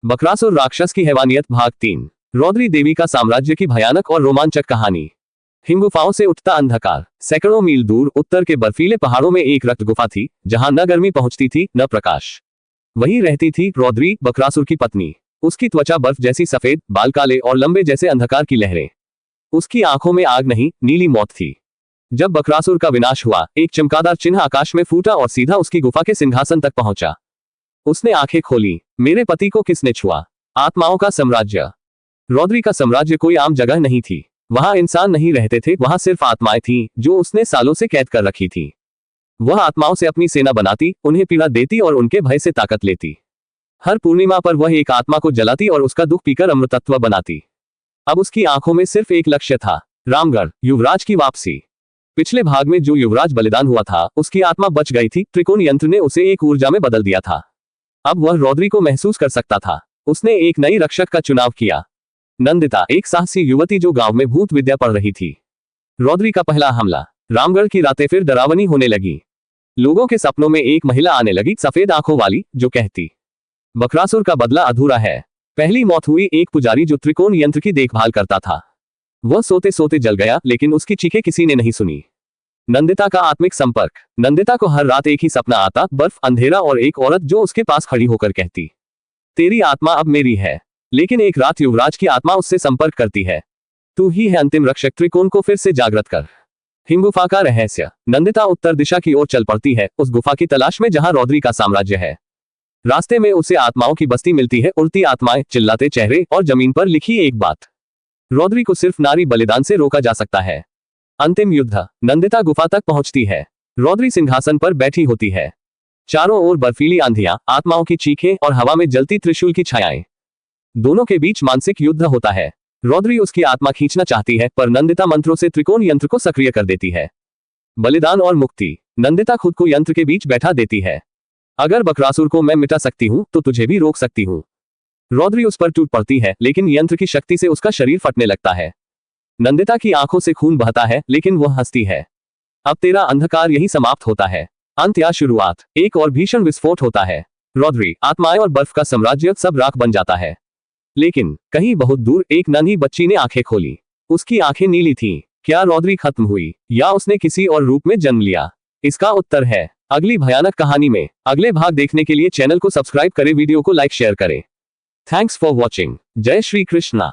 बकरासुर राक्षस की हैवानियत भाग 3। रौद्री देवी का साम्राज्य की भयानक और रोमांचक कहानी। हिमगुफाओं से उठता अंधकार। सैकड़ों मील दूर उत्तर के बर्फीले पहाड़ों में एक रक्त गुफा थी, जहां न गर्मी पहुंचती थी न प्रकाश। वहीं रहती थी रौद्री, बकरासुर की पत्नी। उसकी त्वचा बर्फ जैसी सफेद, बाल काले और लंबे जैसे अंधकार की लहरें। उसकी आंखों में आग नहीं, नीली मौत थी। जब बकरासुर का विनाश हुआ, एक चमकादार चिन्ह आकाश में फूटा और सीधा उसकी गुफा के सिंहासन तक पहुंचा। उसने आंखें खोली। मेरे पति को किसने छुआ? आत्माओं का साम्राज्य। रौद्री का साम्राज्य कोई आम जगह नहीं थी। वहां इंसान नहीं रहते थे, वहां सिर्फ आत्माएं थीं, जो उसने सालों से कैद कर रखी थी। वह आत्माओं से अपनी सेना बनाती, उन्हें पीड़ा देती और उनके भय से ताकत लेती। हर पूर्णिमा पर वह एक आत्मा को जलाती और उसका दुख पीकर अमृतत्व बनाती। अब उसकी आंखों में सिर्फ एक लक्ष्य था, रामगढ़, युवराज की वापसी। पिछले भाग में जो युवराज बलिदान हुआ था, उसकी आत्मा बच गई थी। त्रिकोण यंत्र ने उसे एक ऊर्जा में बदल दिया था। अब वह रौद्री को महसूस कर सकता था। उसने एक नई रक्षक का चुनाव किया, नंदिता, एक साहसी युवती जो गांव में भूत विद्या पढ़ रही थी। रौद्री का पहला हमला। रामगढ़ की रातें फिर डरावनी होने लगी। लोगों के सपनों में एक महिला आने लगी, सफेद आंखों वाली, जो कहती, बकरासुर का बदला अधूरा है। पहली मौत हुई एक पुजारी जो त्रिकोण यंत्र की देखभाल करता था। वह सोते सोते जल गया, लेकिन उसकी चीखें किसी ने नहीं सुनी। नंदिता का आत्मिक संपर्क। नंदिता को हर रात एक ही सपना आता, बर्फ, अंधेरा और एक औरत जो उसके पास खड़ी होकर कहती, तेरी आत्मा अब मेरी है। लेकिन एक रात युवराज की आत्मा उससे संपर्क करती है, तू ही है अंतिम रक्षक, त्रिकोण को फिर से जागृत कर। हिमगुफा का रहस्य। नंदिता उत्तर दिशा की ओर चल पड़ती है, उस गुफा की तलाश में जहां रौद्री का साम्राज्य है। रास्ते में उसे आत्माओं की बस्ती मिलती है, उड़ती आत्माएं, चिल्लाते चेहरे और जमीन पर लिखी एक बात, रौद्री को सिर्फ नारी बलिदान से रोका जा सकता है। अंतिम युद्ध। नंदिता गुफा तक पहुंचती है। रौद्री सिंहासन पर बैठी होती है। चारों ओर बर्फीली आंधियां, आत्माओं की चीखें और हवा में जलती त्रिशूल की छायाएं। दोनों के बीच मानसिक युद्ध होता है। रौद्री उसकी आत्मा खींचना चाहती है, पर नंदिता मंत्रों से त्रिकोण यंत्र को सक्रिय कर देती है। बलिदान और मुक्ति। नंदिता खुद को यंत्र के बीच बैठा देती है। अगर बकरासुर को मैं मिटा सकती हूं, तो तुझे भी रोक सकती हूं। रौद्री उस पर टूट पड़ती है, लेकिन यंत्र की शक्ति से उसका शरीर फटने लगता है। नंदिता की आंखों से खून बहता है, लेकिन वह हंसती है। अब तेरा अंधकार यही समाप्त होता है। अंत या शुरुआत। एक और भीषण विस्फोट होता है। रौद्री, आत्माएं और बर्फ का साम्राज्य सब राख बन जाता है। लेकिन कहीं बहुत दूर एक नन्ही बच्ची ने आंखें खोली। उसकी आंखें नीली थीं। क्या रौद्री खत्म हुई, या उसने किसी और रूप में जन्म लिया? इसका उत्तर है अगली भयानक कहानी में। अगले भाग देखने के लिए चैनल को सब्सक्राइब करें, वीडियो को लाइक शेयर करें। Thanks for watching. जय श्री कृष्णा।